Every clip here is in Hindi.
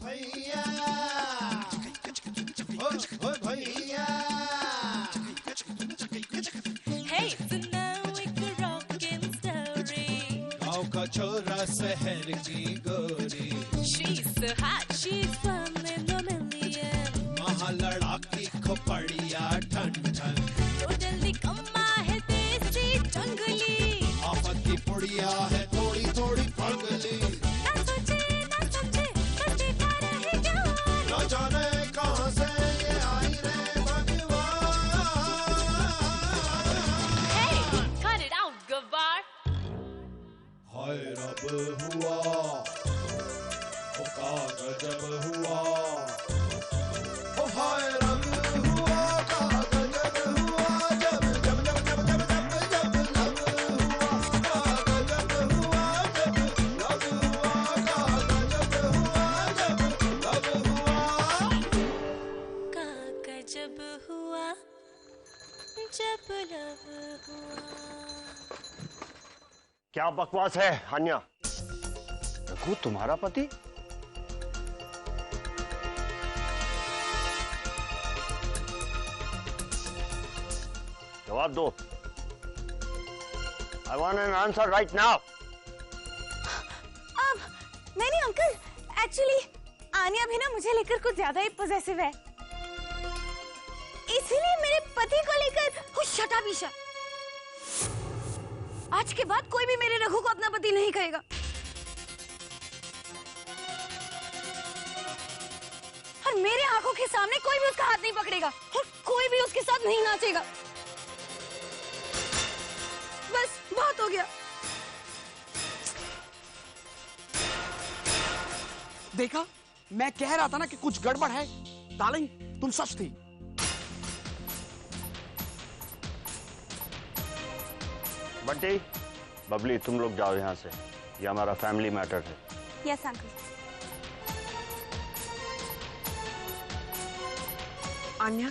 भैया, ओ भैया। Hey, so now it's a rockin' story. गाँव का छोरा शहर की गोरी, She's so hot, she's one in a million. महालड़ाकी खोपड़िया ठन ठन, तो जल्दी कम्मा है देसी जंगली, आफत की पुड़िया है थोड़ी थोड़ी पगली। ना सोचे ना समझे बस देखा रहे जवान। न जाने कहाँ से ये आई रे भगवान। Hey, cut it out, गवार। हाय रब हुआ, ओ का गजब हुआ, ओ हाय रब हुआ, का गजब हुआ, जब जब जब जब जब जब जब लब हुआ, का गजब हुआ, जब लब हुआ, का गजब हुआ, जब लब हुआ। का गजब हुआ जब लब हुआ। क्या बकवास है हान्या? रघु तुम्हारा पति? जवाब दो। I want an answer right now. नहीं अंकल, एक्चुअली आनिया भी ना मुझे लेकर कुछ ज्यादा ही पॉसेसिव है, इसीलिए मेरे पति को लेकर शट अप ईशा। आज के बाद कोई भी मेरे रघु को अपना पति नहीं कहेगा, और मेरे आंखों के सामने कोई भी उसका हाथ नहीं पकड़ेगा, और कोई भी उसके साथ नहीं नाचेगा। बस बहुत हो गया। देखा, मैं कह रहा था ना कि कुछ गड़बड़ है। डार्लिंग, तुम सच थी। बंटी, बबली, तुम लोग जाओ यहाँ से, ये हमारा फैमिली मैटर है। Yes uncle. आन्या,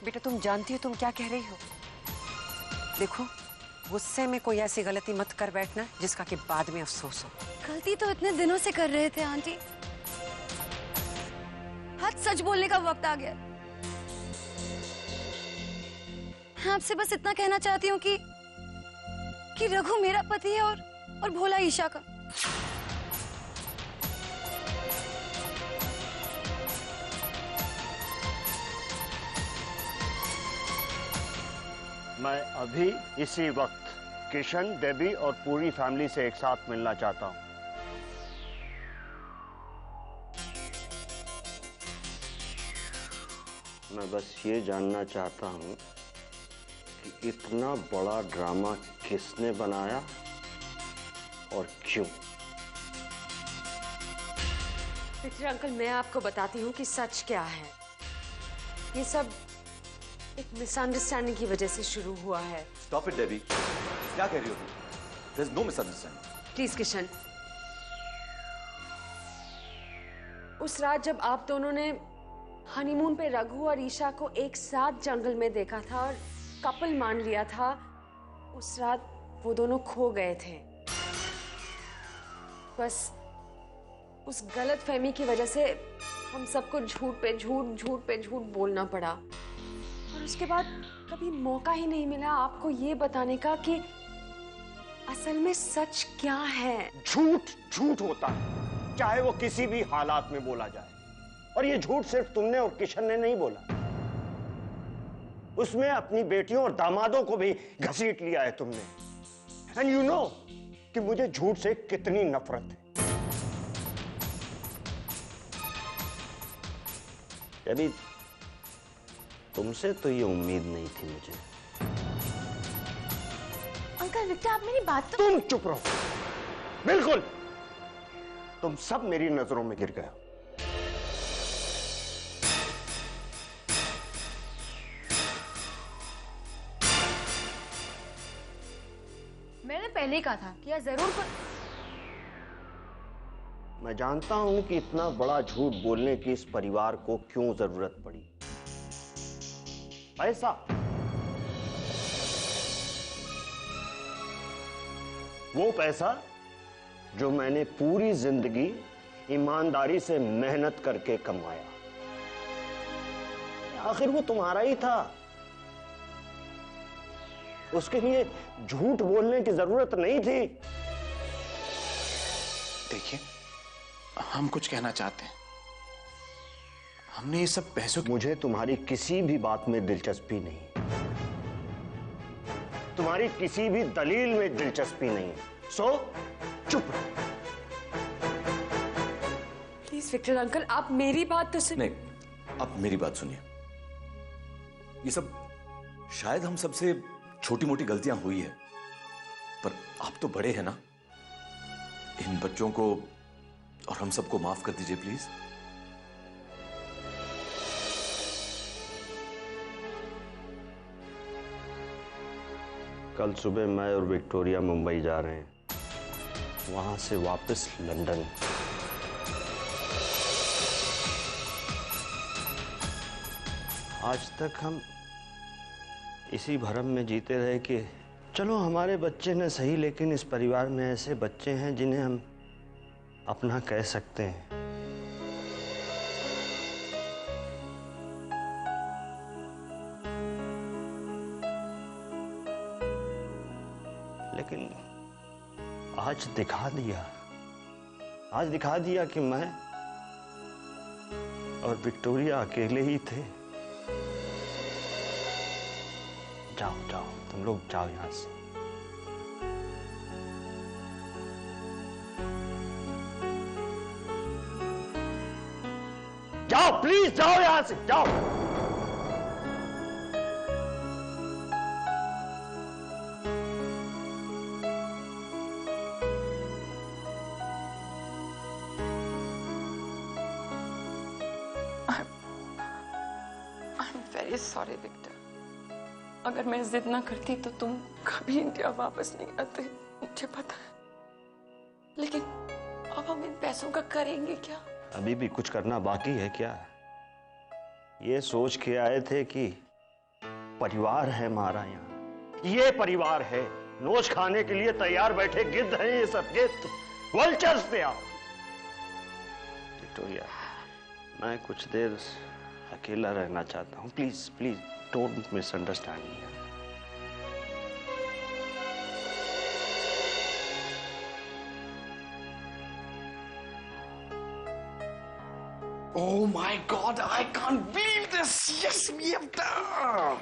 बेटा तुम जानती हो तुम क्या कह रही हो? देखो, गुस्से में कोई ऐसी गलती मत कर बैठना जिसका कि बाद में अफसोस हो। गलती तो इतने दिनों से कर रहे थे आंटी, आज सच बोलने का वक्त आ गया। मैं आपसे बस इतना कहना चाहती हूँ कि रघु मेरा पति है और भोला ईशा का। मैं अभी इसी वक्त किशन, डेबी और पूरी फैमिली से एक साथ मिलना चाहता हूँ। मैं बस ये जानना चाहता हूँ कि इतना बड़ा ड्रामा किसने बनाया और क्यों? पितृ अंकल, मैं आपको बताती हूँ कि सच क्या है। ये सब एक मिसअंडरस्टैंडिंग की वजह से शुरू हुआ है। Stop it, Debbie. क्या कह रही हो तुम? There's no misunderstanding. Please Kishan, उस रात जब आप दोनों ने हनीमून पे रघु और ईशा को एक साथ जंगल में देखा था और कपल मान लिया था, उस रात वो दोनों खो गए थे। बस उस गलत फहमी की वजह से हम सबको झूठ पे झूठ बोलना पड़ा, और उसके बाद कभी मौका ही नहीं मिला आपको ये बताने का कि असल में सच क्या है। झूठ झूठ होता है, चाहे वो किसी भी हालात में बोला जाए, और ये झूठ सिर्फ तुमने और किशन ने नहीं बोला, उसमें अपनी बेटियों और दामादों को भी घसीट लिया है तुमने। एंड यू नो कि मुझे झूठ से कितनी नफरत है। अभी तुमसे तो ये उम्मीद नहीं थी मुझे। अंकल विक्टर, आप मेरी बात तो। तुम चुप रहो, बिल्कुल। तुम सब मेरी नजरों में गिर गए। मैंने पहले ही कहा था कि यह जरूर मैं जानता हूं कि इतना बड़ा झूठ बोलने की इस परिवार को क्यों जरूरत पड़ी। पैसा, वो पैसा जो मैंने पूरी जिंदगी ईमानदारी से मेहनत करके कमाया। आखिर वो तुम्हारा ही था, उसके लिए झूठ बोलने की जरूरत नहीं थी। देखिए, हम कुछ कहना चाहते हैं। हमने ये सब पैसों की... मुझे तुम्हारी किसी भी बात में दिलचस्पी नहीं, तुम्हारी किसी भी दलील में दिलचस्पी नहीं, सो चुप रहो। प्लीज विक्टर अंकल, आप मेरी बात तो सुनिए। नहीं, आप मेरी बात सुनिए। ये सब शायद हम सबसे छोटी मोटी गलतियां हुई है, पर आप तो बड़े हैं ना, इन बच्चों को और हम सबको माफ कर दीजिए प्लीज। कल सुबह मैं और विक्टोरिया मुंबई जा रहे हैं, वहां से वापस लंदन। आज तक हम इसी भ्रम में जीते रहे कि चलो हमारे बच्चे न सही, लेकिन इस परिवार में ऐसे बच्चे हैं जिन्हें हम अपना कह सकते हैं। लेकिन आज दिखा दिया कि मैं और विक्टोरिया अकेले ही थे। जाओ, तुम लोग जाओ यहां से। जाओ, प्लीज जाओ यहां से, जाओ। वेरी सॉरी विक्टर, अगर मैं जिद ना करती तो तुम कभी इंडिया वापस नहीं आते, मुझे पता है। लेकिन अब हम इन पैसों का करेंगे क्या? अभी भी कुछ करना बाकी है क्या? ये सोच के आए थे कि परिवार है हमारा यहाँ, ये परिवार है, नोच खाने के लिए तैयार बैठे गिद्ध हैं ये सब, गिद्ध, वल्चर्स थे आप। विक्टोरिया, मैं कुछ देर अकेला रहना चाहता हूँ, please please don't misunderstand me. Oh my God, I can't believe this. Yes, we have done.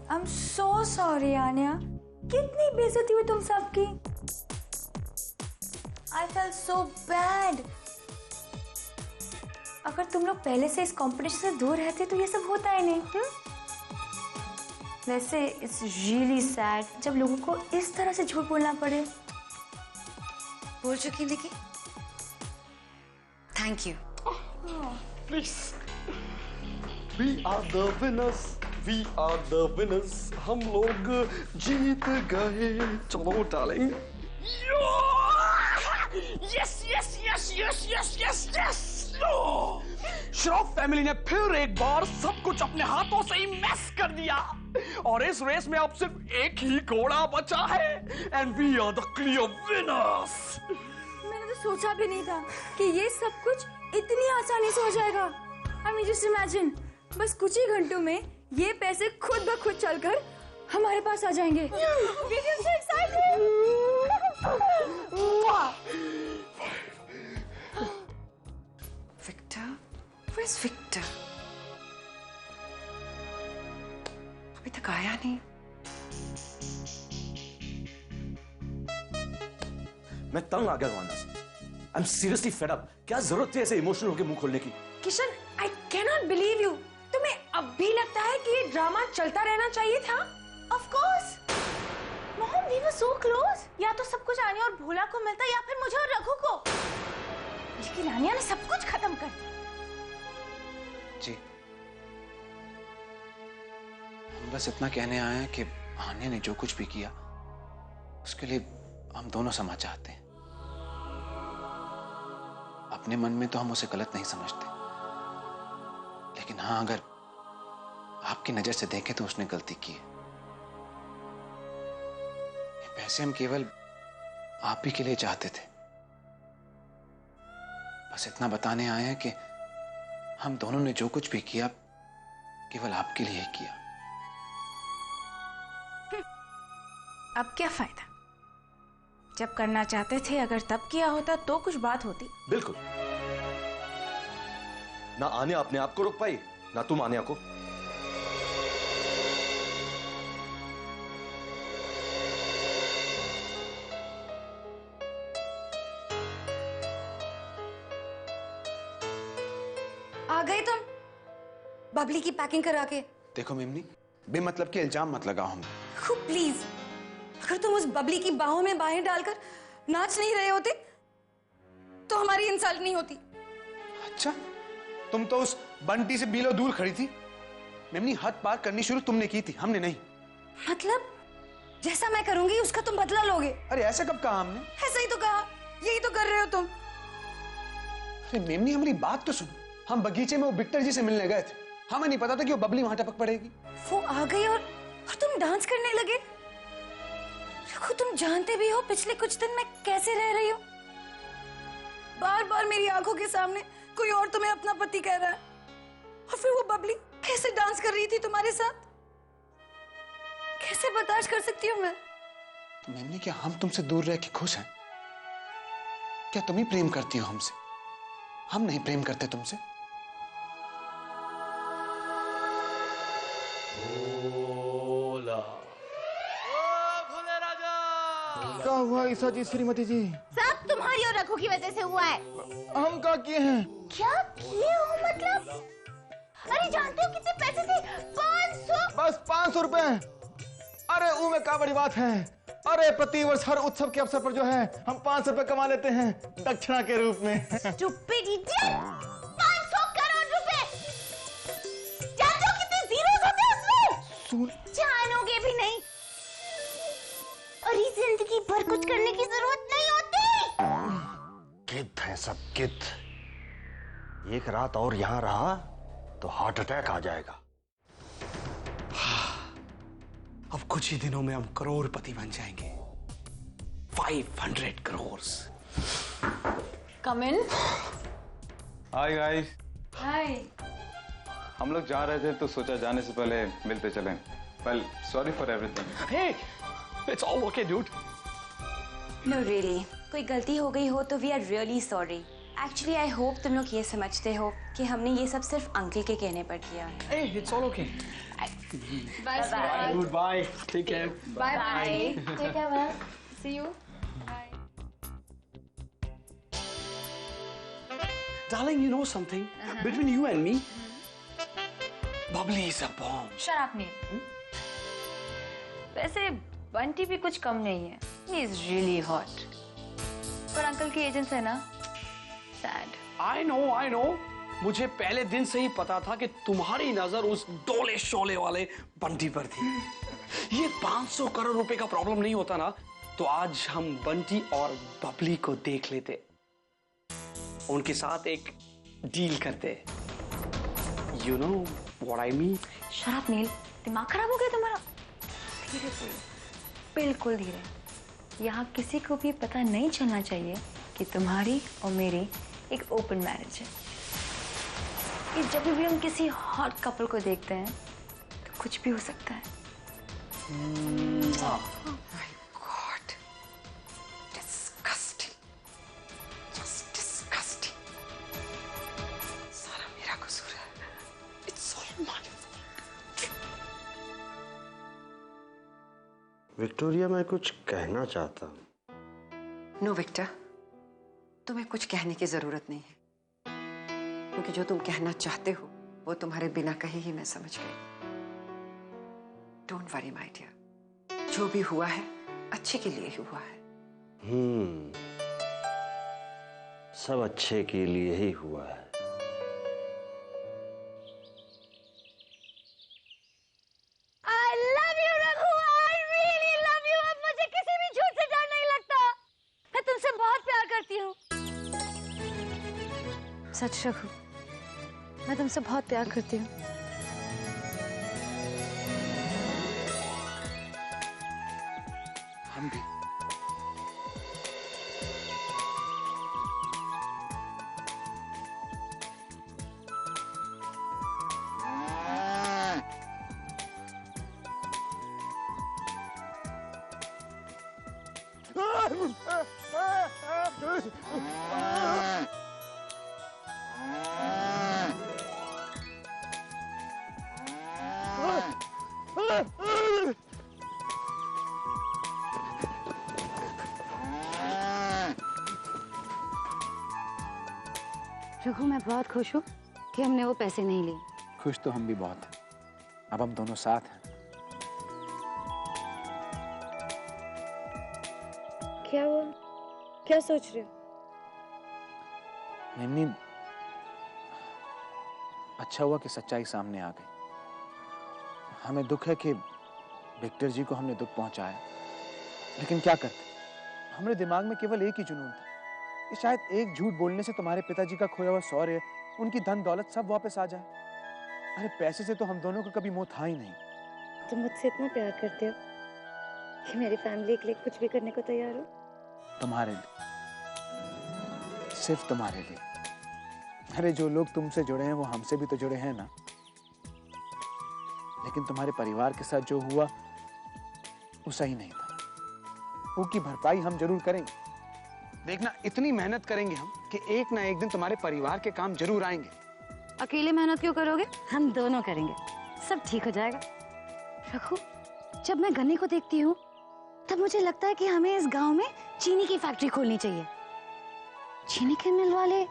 I'm so sorry, Anya. कितनी बेइज्जती हुई तुम सबकी। I felt so bad. अगर तुम लोग पहले से इस कंपटीशन से दूर रहते तो ये सब होता ही नहीं। वैसे इट्स रियली सैड जब लोगों को इस तरह से झूठ बोलना पड़े। बोल चुकी देखी। Thank you. Please. We are the winners. We are the winners. हम लोग जीत गए। चलो डालेंगे। Yes, yes, yes, yes, yes, yes, yes. Shroff family ने फिर एक बार सब कुछ अपने हाथों से ही मैस कर दिया और इस रेस में अब सिर्फ एक ही घोड़ा बचा है and we are the clear winners. मैंने तो सोचा भी नहीं था कि ये सब कुछ इतनी आसानी से हो जाएगा। I mean, just imagine, बस कुछ ही घंटों में ये पैसे खुद ब खुद चलकर हमारे पास आ जाएंगे। We are so excited. Victor, where's Victor? अभी तक आया नहीं। मैं तंग आ गया वाना से। I am seriously fed up. क्या जरूरत थी ऐसे इमोशनल होकर मुंह खोलने की? Kishan, I cannot believe you. तुम्हें अब भी लगता है कि ये ड्रामा चलता रहना चाहिए था? Of course. Mom, we were so close. या तो सब कुछ आन्या और भोला को मिलता या फिर मुझे और रघु को। लेकिन आन्या ने सब कुछ खत्म कर दिया। जी, हम बस इतना कहने आए हैं कि आन्या ने जो कुछ भी किया उसके लिए हम दोनों क्षमा चाहते हैं। अपने मन में तो हम उसे गलत नहीं समझते, लेकिन हाँ, अगर आपकी नजर से देखें तो उसने गलती की है। पैसे हम केवल आप ही के लिए चाहते थे। बस इतना बताने आए हैं कि हम दोनों ने जो कुछ भी किया केवल आपके लिए ही किया। अब क्या फायदा? जब करना चाहते थे अगर तब किया होता तो कुछ बात होती। बिल्कुल। ना आन्या अपने आप को रोक पाई, ना तुम आन्या को। आ गए तुम बबली की पैकिंग करा के। देखो मिमनी, बेमतलब के इल्जाम मत लगाओ हम। खूब प्लीज, अगर तुम उस बबली की बाहों में बाहें डालकर नाच नहीं रहे होते तो हमारी इंसल्ट नहीं होती। अच्छा, तुम तो उस बंटी से बीलो दूर खड़ी थी। मिमनी, हद पार करनी शुरू तुमने की थी, हमने नहीं। मतलब जैसा मैं करूंगी उसका तुम बदला लोगे? अरे ऐसा कब कहा हमने? ऐसा ही तो कहा, यही तो कर रहे हो तुम। अरे मिमनी, हमारी बात तो सुनो। हम बगीचे में वो विक्टर जी से मिलने गए थे, हमें नहीं पता था कि वो बबली वहां टपक पड़ेगी। वो आ गई और तुम डांस करने लगे। रघु, तुम जानते भी हो पिछले कुछ दिन मैं कैसे रह रही हूँ। बार बार मेरी आंखों के सामने कोई और तुम्हें अपना पति कह रहा है, और फिर वो बबली कैसे डांस कर रही थी तुम्हारे साथ। कैसे बर्दाश्त कर सकती हूँ मैं? मिमनी, क्या हम तुमसे दूर रह के खुश हैं? क्या तुम ही प्रेम करती हो हमसे? हम नहीं प्रेम करते तुमसे। क्या हुआ ईसा जी, श्रीमती जी? सब तुम्हारी और रघु की वजह से हुआ है। हम क्या किए हैं? क्या किए हो मतलब? अरे जानते हो कितने पैसे थे? 500। बस 500 रुपए। अरे ऊ में क्या बड़ी बात है। अरे प्रतिवर्ष हर उत्सव के अवसर पर जो है हम 500 रुपए कमा लेते हैं दक्षिणा के रूप में। Stupid idiot! 500 करोड़ रुपए। जानते हो कितने जीरोस होते हैं उसमें? जानोगे भी नहीं। और ये जिंदगी भर कुछ करने की जरूरत नहीं होती। गिद्ध है सब गिद्ध। एक रात और यहां रहा तो हार्ट अटैक आ जाएगा। अब कुछ ही दिनों में हम करोड़पति बन जाएंगे। 500 करोड़। कम इन। Hi guys. हाय। हम लोग जा रहे थे तो सोचा जाने से पहले मिलते चलें। Well, sorry for everything. Hey, it's all okay dude. No really, कोई गलती हो गई हो तो we are really sorry. Actually I hope तुम लोग ये समझते हो कि हमने ये सब सिर्फ अंकल के कहने पर किया है। Hey, it's all okay. Bye bye. Goodbye. Take care. Bye bye. Take care ma'am. See you. Darling, you know something? Between you and me, Bubbly is a bomb. शराब नहीं। वैसे बंटी भी कुछ कम नहीं है। He is really hot. पर अंकल की एजेंट है ना, sad. I know. मुझे पहले दिन से ही पता था कि तुम्हारी नजर उस डोले शोले वाले बंटी पर थी। ये 500 करोड़ रुपए का प्रॉब्लम नहीं होता ना, तो आज हम बंटी और बबली को देख लेते, उनके साथ एक डील करते। You know what I mean? शराब नील, दिमाग खराब हो गया तुम्हारा? धीरे बोलो, बिल्कुल धीरे। यहाँ किसी को भी पता नहीं चलना चाहिए कि तुम्हारी और मेरी एक ओपन मैरिज है। कि जब भी हम किसी हॉट कपल को देखते हैं तो कुछ भी हो सकता है। God, disgusting, just disgusting. सारा मेरा कसूर है। It's all my fault. Victoria, मैं कुछ कहना चाहता हूँ। नो विक्टर, तुम्हें कुछ कहने की जरूरत नहीं है, क्योंकि जो तुम कहना चाहते हो वो तुम्हारे बिना कहे ही मैं समझ गई। डोंट वरी माय डियर, जो भी हुआ है अच्छे के लिए ही हुआ है। सब अच्छे के लिए ही हुआ है। I love you Raghu, I really love you। अब मुझे किसी भी झूठ से डर नहीं लगता। मैं तुमसे बहुत प्यार करती हूँ। सच रघु, मैं तुमसे बहुत प्यार करती हूँ। हम भी। रघु, मैं बहुत खुश हूँ कि हमने वो पैसे नहीं लिए। खुश तो हम भी बहुत हैं। अब हम दोनों साथ हैं। क्या हुआ? क्या सोच रहे हो? निन्नी, अच्छा हुआ कि सच्चाई सामने आ गई। हमें दुख है कि विक्टर जी को हमने दुख पहुंचाया, लेकिन क्या करते, हमारे दिमाग में केवल एक ही जुनून था कि शायद एक झूठ बोलने से तुम्हारे पिताजी का खोया हुआ शौर्य, उनकी धन दौलत सब वापस आ जाए। अरे पैसे से तो हम दोनों का कभी मोह था ही नहीं। तुम मुझसे इतना प्यार करते हो कि मेरी फैमिली के लिए कुछ भी करने को तैयार हो। तुम्हारे लिए, सिर्फ तुम्हारे लिए। अरे जो लोग तुमसे जुड़े हैं वो हमसे भी तो जुड़े हैं ना। लेकिन तुम्हारे परिवार के साथ जो हुआ वो सही नहीं था। उसकी भरपाई हम जरूर करेंगे। देखना, इतनी मेहनत करेंगे हम कि एक ना एक दिन तुम्हारे परिवार के काम जरूर आएंगे। अकेले मेहनत क्यों करोगे? हम दोनों करेंगे, सब ठीक हो जाएगा। रघु, जब मैं गन्ने को देखती हूँ तब मुझे लगता है कि हमें इस गांव में चीनी की फैक्ट्री खोलनी चाहिए। चीनी के मिल वाले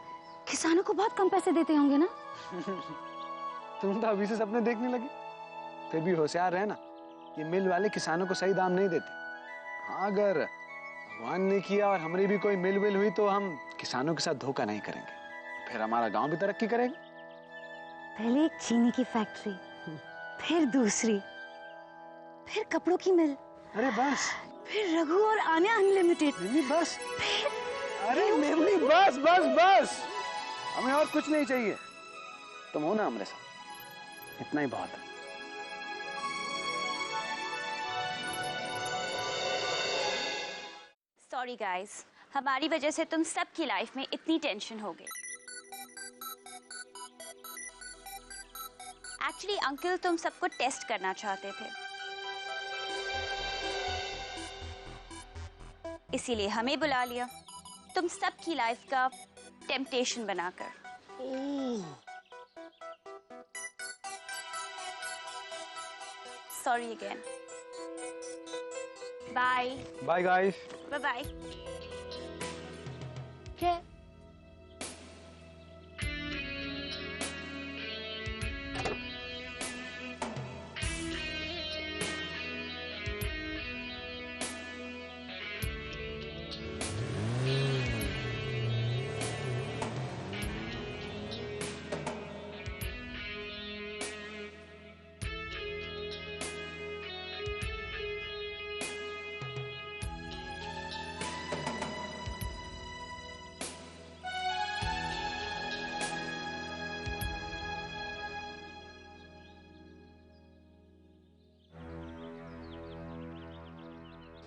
किसानों को बहुत कम पैसे देते होंगे ना? तुम तो अभी से सपने देखने लगी। फिर भी होशियार रहना, ये मिल वाले किसानों को सही दाम नहीं देते। हाँ, अगर भगवान ने किया और हमारी भी कोई मिल विल हुई तो हम किसानों के साथ धोखा नहीं करेंगे, फिर हमारा गांव भी तरक्की करेगा। पहले एक चीनी की फैक्ट्री, फिर दूसरी, फिर कपड़ों की मिल। अरे बस, फिर रघु और आन्या अनलिमिटेड। बस, अरे मेमनी, बस बस बस, हमें और कुछ नहीं चाहिए। तुम हो ना हमारे साथ, इतना ही बहुत है। सॉरी गाइस, हमारी वजह से तुम सबकी लाइफ में इतनी टेंशन हो गई। एक्चुअली अंकल तुम सबको टेस्ट करना चाहते थे, इसीलिए हमें बुला लिया तुम सबकी लाइफ का टेम्पटेशन बनाकर। Sorry again. Bye bye guys. Bye bye. क्या?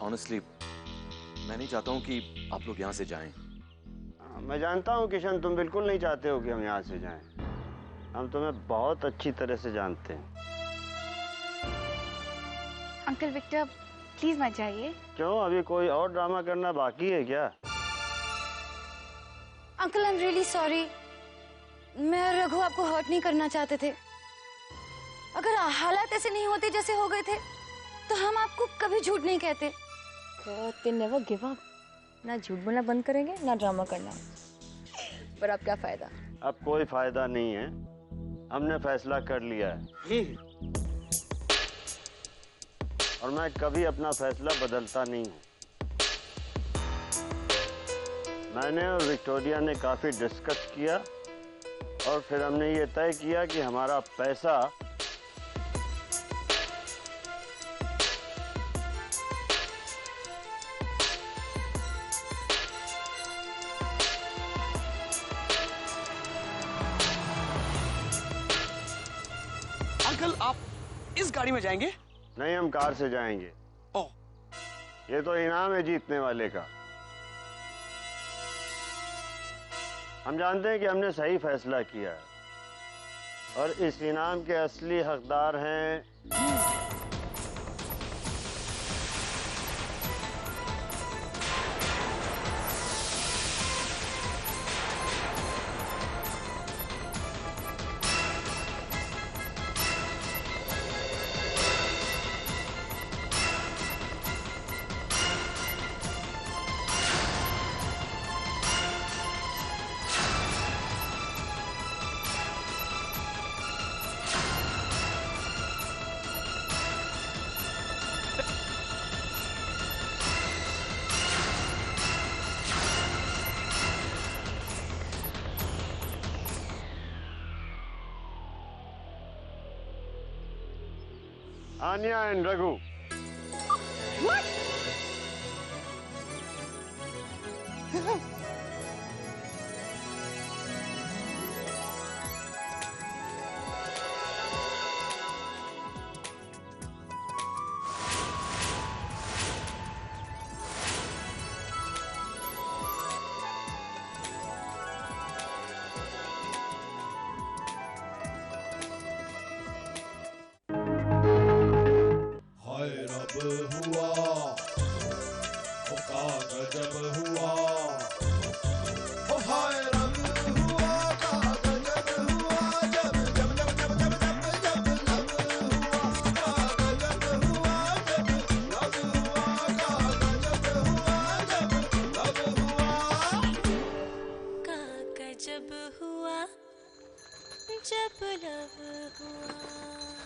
ऑनेस्टली मैं नहीं चाहता हूं कि आप लोग यहां से जाएं। मैं जानता हूं किशन, तुम बिल्कुल नहीं चाहते हो कि हम यहाँ से जाएं। हम तुम्हें बहुत अच्छी तरह से जानते हैं। अंकल विक्टर, प्लीज मत जाइए। क्यों, अभी कोई और ड्रामा करना बाकी है क्या? Uncle, I am really sorry. मैं और रघु आपको हर्ट नहीं करना चाहते थे। अगर हालात ऐसे नहीं होते जैसे हो गए थे तो हम आपको कभी झूठ नहीं कहते। Never give up. ना झूठ बोलना बंद करेंगे ना ड्रामा करना। पर अब क्या फायदा? अब कोई फायदा नहीं है, हमने फैसला कर लिया है और मैं कभी अपना फैसला बदलता नहीं हूं। मैंने और विक्टोरिया ने काफी डिस्कस किया और फिर हमने ये तय किया कि हमारा पैसा अंकल, आप इस गाड़ी में जाएंगे? नहीं, हम कार से जाएंगे। ओह, ये तो इनाम है जीतने वाले का। हम जानते हैं कि हमने सही फैसला किया है और इस इनाम के असली हकदार हैं Anya and Raghu. What? हुआ का गजब हुआ, हाय रब हुआ का गजब हुआ, जब जब जब जब जब जब जब लब हुआ का गजब हुआ, जब लब हुआ का गजब हुआ, जब लब हुआ का गजब हुआ जब लब हुआ।